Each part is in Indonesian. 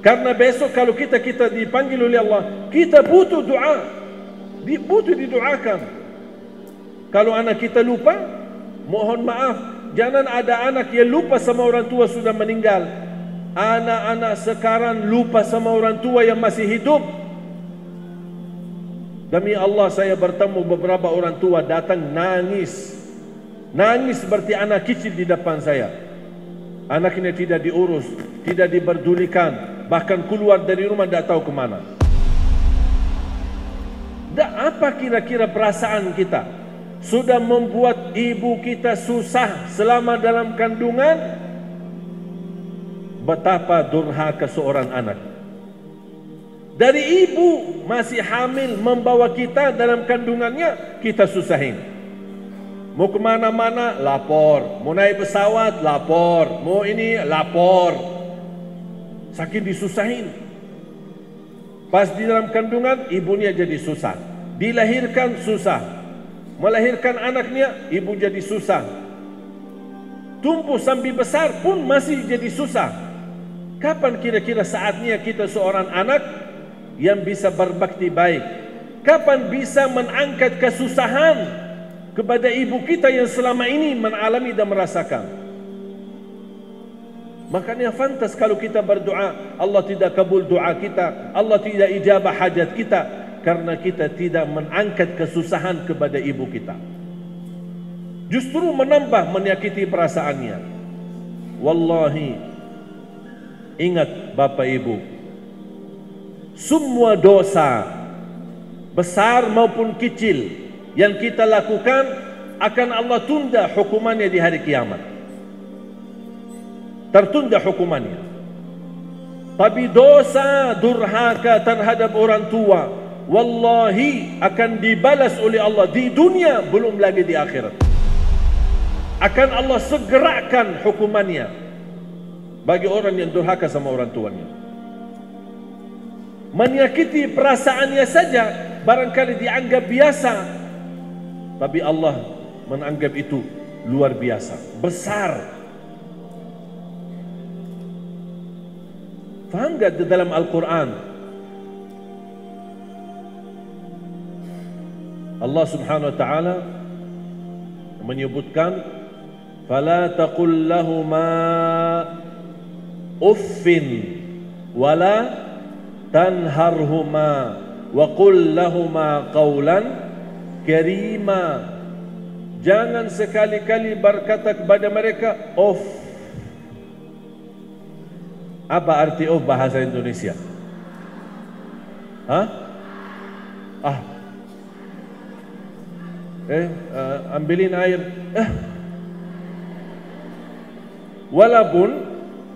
Karena besok kalau kita dipanggil oleh Allah, kita butuh doa, butuh didoakan. Kalau anak kita lupa, mohon maaf, jangan ada anak yang lupa sama orang tua sudah meninggal. Anak-anak sekarang lupa sama orang tua yang masih hidup. Demi Allah, saya bertemu beberapa orang tua datang nangis seperti anak kecil di depan saya. Anaknya tidak diurus, tidak diperdulikan, bahkan keluar dari rumah tidak tahu kemana. Apa kira-kira perasaan kita? Sudah membuat ibu kita susah selama dalam kandungan. Betapa durhaka seorang anak. Dari ibu masih hamil membawa kita dalam kandungannya, kita susahin. Mau kemana-mana, lapor. Mau naik pesawat, lapor. Mau ini, lapor. Sakit disusahin. Pas di dalam kandungan, ibunya jadi susah. Dilahirkan susah. Melahirkan anaknya, ibu jadi susah. Tumbuh sampai besar pun masih jadi susah. Kapan kira-kira saatnya kita seorang anak yang bisa berbakti baik? Kapan bisa mengangkat kesusahan kepada ibu kita yang selama ini mengalami dan merasakan? Makanya fantas kalau kita berdoa, Allah tidak kabul doa kita, Allah tidak ijabah hajat kita, karena kita tidak mengangkat kesusahan kepada ibu kita. Justru menambah menyakiti perasaannya. Wallahi, ingat Bapak Ibu, semua dosa besar maupun kecil yang kita lakukan akan Allah tunda hukumannya di hari kiamat. Tertunda hukumannya. Tapi dosa durhaka terhadap orang tua, wallahi akan dibalas oleh Allah di dunia, belum lagi di akhirat. Akan Allah segerakan hukumannya bagi orang yang durhaka sama orang tuanya. Menyakiti perasaannya saja barangkali dianggap biasa, tapi Allah menganggap itu luar biasa, besar. Faham gak di dalam Al-Quran Allah subhanahu wa ta'ala menyebutkan, fala taqul lahuma uffin wala tanharhuma wa qul lahuma qawlan karima. Jangan sekali-kali berkata kepada mereka off. Apa arti off bahasa Indonesia? Ambilin air. Walaupun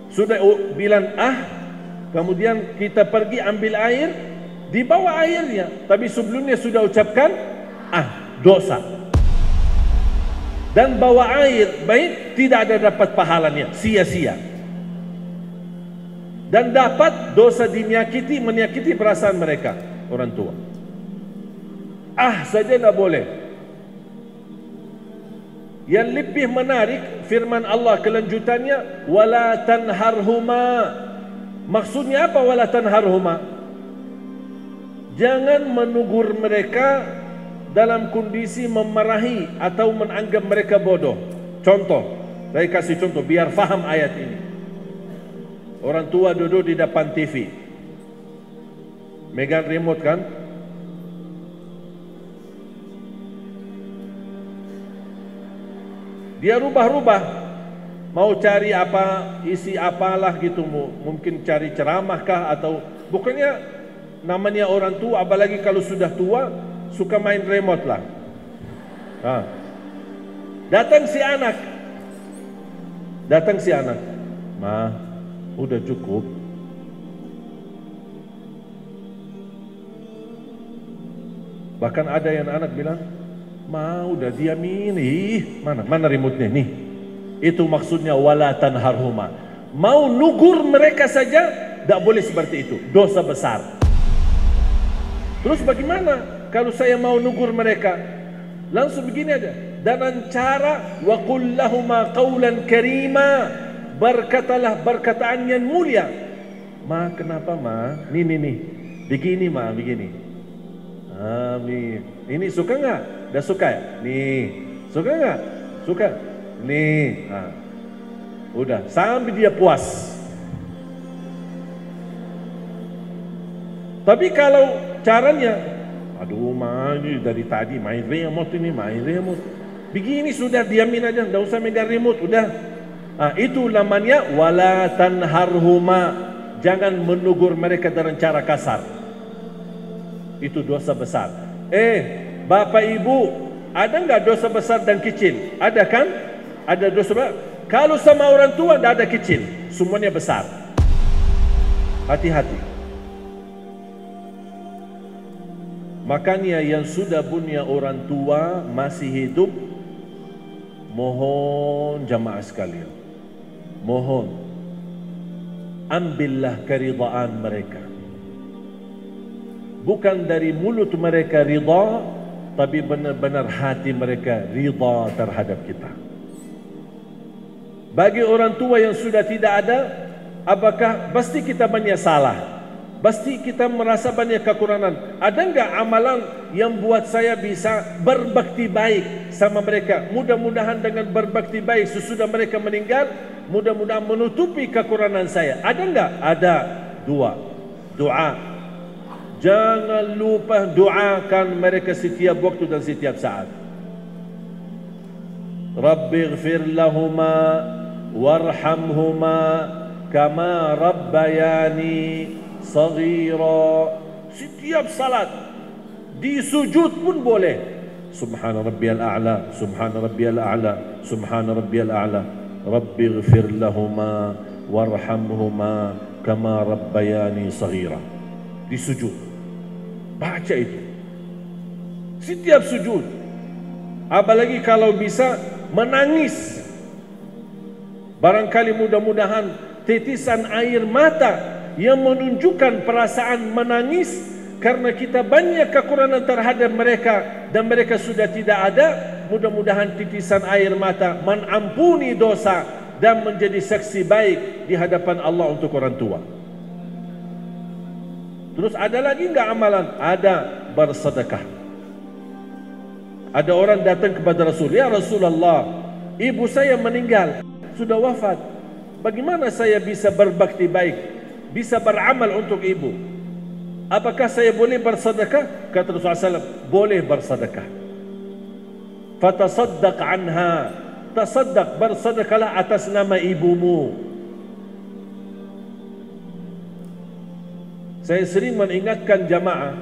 sudah bilang kemudian kita pergi ambil air, dibawa airnya, tapi sebelumnya sudah ucapkan dosa. Dan bawa air baik tidak ada dapat pahalanya, sia-sia. Dan dapat dosa menyakiti perasaan mereka, orang tua. Saja tidak boleh. Yang lebih menarik firman Allah kelanjutannya, wala tanharhuma. Maksudnya apa wala tanharhuma? Jangan menegur mereka dalam kondisi memarahi atau menganggap mereka bodoh. Contoh, saya kasih contoh biar faham ayat ini. Orang tua duduk di depan TV, megang remote kan? Dia rubah-rubah, mau cari apa, isi apalah gitu, mungkin cari ceramah kah, atau bukannya namanya orang tua, apalagi kalau sudah tua suka main remote lah. Datang si anak, Ma, udah cukup. Bahkan ada yang anak bilang, Ma, udah diamin. Mana remote-nya nih? Itu maksudnya wala tanharhuma. Mau nugur mereka saja tidak boleh seperti itu, dosa besar. Terus bagaimana kalau saya mau nugur mereka? Langsung begini aja, dengan cara wa qul lahuma qawlan karima. Berkatalah perkataan yang mulia. Ma, kenapa ma? Nih. Begini ma, begini. Amin. Ini suka nggak? Udah suka ya? Nih. Suka nggak? Suka. Nih. Nah. Udah. Sampai dia puas. Tapi kalau caranya, aduh ma, ini dari tadi main remote ini, main remote. Begini sudah, diamin aja, enggak usah megang remote, udah. Nah, itu namanya wala tanharhuma. Jangan menegur mereka dengan cara kasar. Itu dosa besar. Bapak ibu, ada enggak dosa besar dan kecil? Ada kan? Ada dosa besar. Kalau sama orang tua enggak ada kecil, semuanya besar. Hati-hati. Makanya yang sudah punya orang tua masih hidup, mohon jamaah sekalian, mohon ambillah keridhaan mereka. Bukan dari mulut mereka ridha, tapi benar-benar hati mereka ridha terhadap kita. Bagi orang tua yang sudah tidak ada, apakah pasti kita banyak salah? Pasti kita merasa banyak kekurangan. Ada enggak amalan yang buat saya bisa berbakti baik sama mereka? Mudah-mudahan dengan berbakti baik sesudah mereka meninggal, mudah-mudahan menutupi kekurangan saya. Ada enggak? Ada. Dua. Doa. Jangan lupa doakan mereka setiap waktu dan setiap saat. Rabbighfir lahuma warhamhuma kama rabbayani saghira. Setiap salat di sujud pun boleh. Subhana rabbiyal a'la, subhana rabbiyal a'la, subhana rabbiyal a'la. Rabbighfir lahuma warhamhuma kama rabbayani saghira. Di sujud baca itu setiap sujud. Apalagi kalau bisa menangis. Barangkali mudah-mudahan titisan air mata yang menunjukkan perasaan menangis karena kita banyak kekurangan terhadap mereka dan mereka sudah tidak ada. Mudah-mudahan titisan air mata mengampuni dosa dan menjadi saksi baik di hadapan Allah untuk orang tua. Terus ada lagi enggak amalan? Ada, bersedekah. Ada orang datang kepada Rasul, ya Rasulullah, ibu saya meninggal, sudah wafat. Bagaimana saya bisa berbakti baik, bisa beramal untuk ibu? Apakah saya boleh bersedekah? Kata Rasulullah SAW, boleh bersedekah. Fatasaddaq anha, tasaddaq, bersedekahlah atas nama ibumu. Saya sering mengingatkan jamaah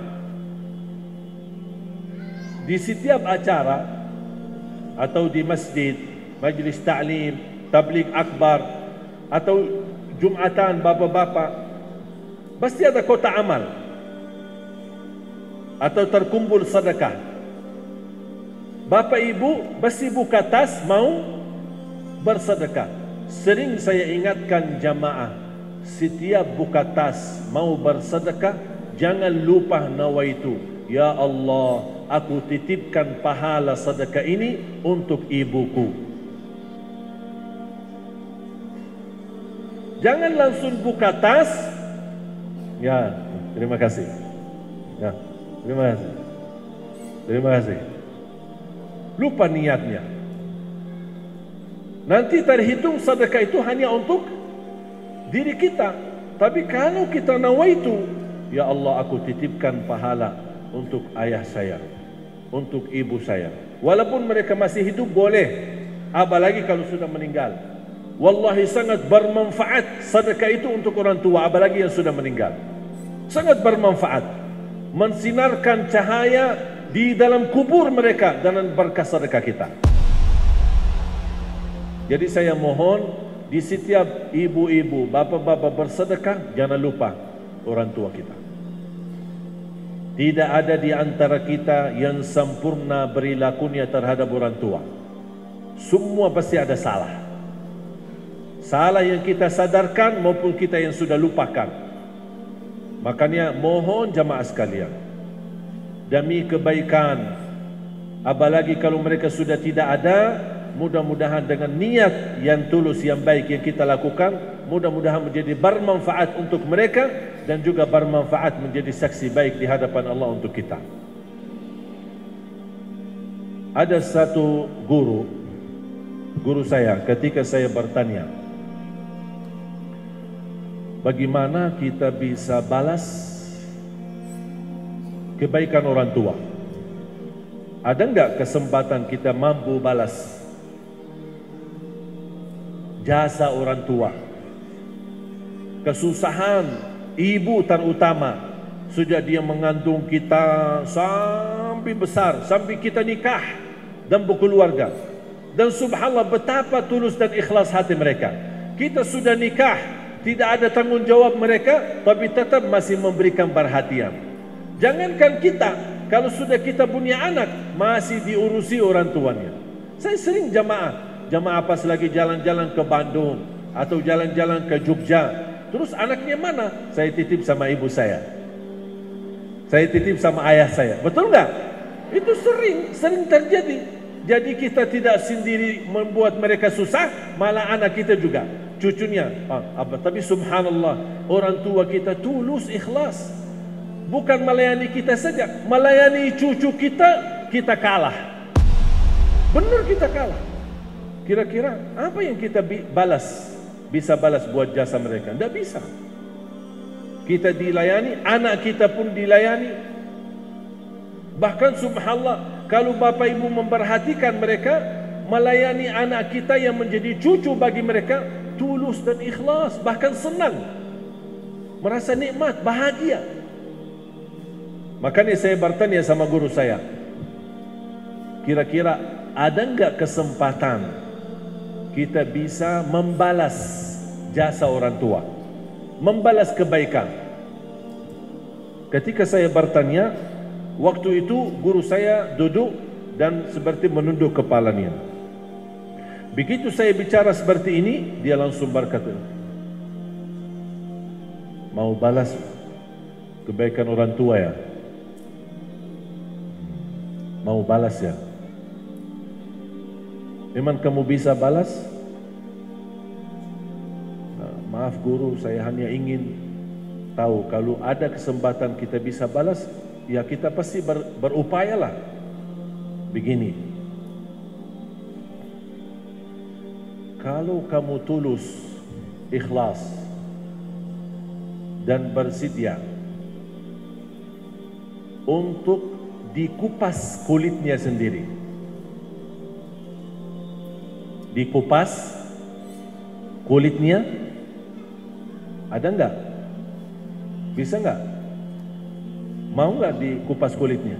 di setiap acara atau di masjid, majlis ta'lim, tabligh akbar atau jumatan bapak-bapak, pasti ada kotak amal atau terkumpul sedekah. Bapak ibu pasti buka tas mau bersedekah. Sering saya ingatkan jamaah, setiap buka tas mau bersedekah, jangan lupa nawaitu, ya Allah, aku titipkan pahala sedekah ini untuk ibuku. Jangan langsung buka tas. Ya, terima kasih. Ya, terima kasih. Terima kasih. Lupa niatnya. Nanti terhitung sedekah itu hanya untuk diri kita. Tapi kalau kita nawaitu, ya Allah, aku titipkan pahala untuk ayah saya, untuk ibu saya, walaupun mereka masih hidup boleh, apalagi kalau sudah meninggal. Wallahi sangat bermanfaat sedekah itu untuk orang tua, apalagi yang sudah meninggal. Sangat bermanfaat, mensinarkan cahaya di dalam kubur mereka dengan berkah sedekah kita. Jadi saya mohon, di setiap ibu-ibu, bapak-bapak bersedekah, jangan lupa orang tua kita. Tidak ada di antara kita yang sempurna perilakunya terhadap orang tua. Semua pasti ada salah. Salah yang kita sadarkan maupun kita yang sudah lupakan. Makanya mohon jamaah sekalian, demi kebaikan, apalagi kalau mereka sudah tidak ada, mudah-mudahan dengan niat yang tulus, yang baik yang kita lakukan, mudah-mudahan menjadi bermanfaat untuk mereka dan juga bermanfaat menjadi saksi baik di hadapan Allah untuk kita. Ada satu guru saya ketika saya bertanya, bagaimana kita bisa balas kebaikan orang tua? Ada enggak kesempatan kita mampu balas jasa orang tua? Kesusahan ibu terutama sejak dia mengandung kita sampai besar, sampai kita nikah dan berkeluarga. Dan subhanallah betapa tulus dan ikhlas hati mereka. Kita sudah nikah, tidak ada tanggungjawab mereka, tapi tetap masih memberikan perhatian. Jangankan kita, kalau sudah kita punya anak, masih diurusi orang tuanya. Saya sering jamaah pas lagi jalan-jalan ke Bandung atau jalan-jalan ke Jogja, terus anaknya mana? Saya titip sama ibu saya, saya titip sama ayah saya. Betul nggak? Itu sering terjadi. Jadi kita tidak sendiri membuat mereka susah, malah anak kita juga, cucunya. Tapi subhanallah, orang tua kita tulus, ikhlas. Bukan melayani kita saja, melayani cucu kita kalah. Benar kita kalah. Kira-kira apa yang kita bisa balas buat jasa mereka? Tidak bisa. Kita dilayani, anak kita pun dilayani. Bahkan subhanallah, kalau bapak ibu memperhatikan mereka, melayani anak kita yang menjadi cucu bagi mereka, tulus dan ikhlas, bahkan senang, merasa nikmat, bahagia. Makanya saya bertanya sama guru saya, kira-kira ada enggak kesempatan kita bisa membalas jasa orang tua, membalas kebaikan? Ketika saya bertanya, waktu itu guru saya duduk dan seperti menunduk kepalanya. Begitu saya bicara seperti ini, dia langsung berkata, mau balas kebaikan orang tua ya? Mau balas ya? Memang kamu bisa balas? Maaf guru, saya hanya ingin tahu kalau ada kesempatan kita bisa balas, ya kita pasti berupayalah. Begini, kalau kamu tulus, ikhlas dan bersedia untuk dikupas kulitnya sendiri, dikupas kulitnya, ada enggak? Bisa enggak? Mau enggak dikupas kulitnya?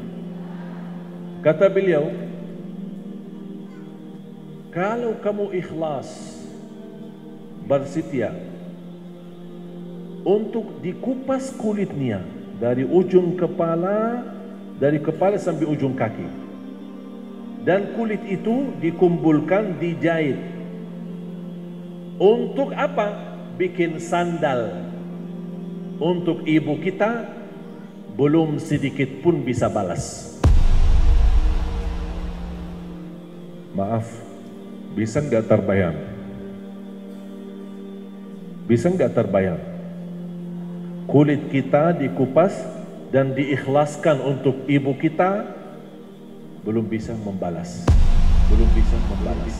Kata beliau, kalau kamu ikhlas, bersedia untuk dikupas kulitnya dari ujung kepala, dari kepala sampai ujung kaki, dan kulit itu dikumpulkan, dijahit. Untuk apa? Bikin sandal untuk ibu kita, belum sedikit pun bisa balas. Maaf, bisa nggak terbayang? Bisa nggak terbayang? Kulit kita dikupas dan diikhlaskan untuk ibu kita, belum bisa membalas. Belum bisa membalas.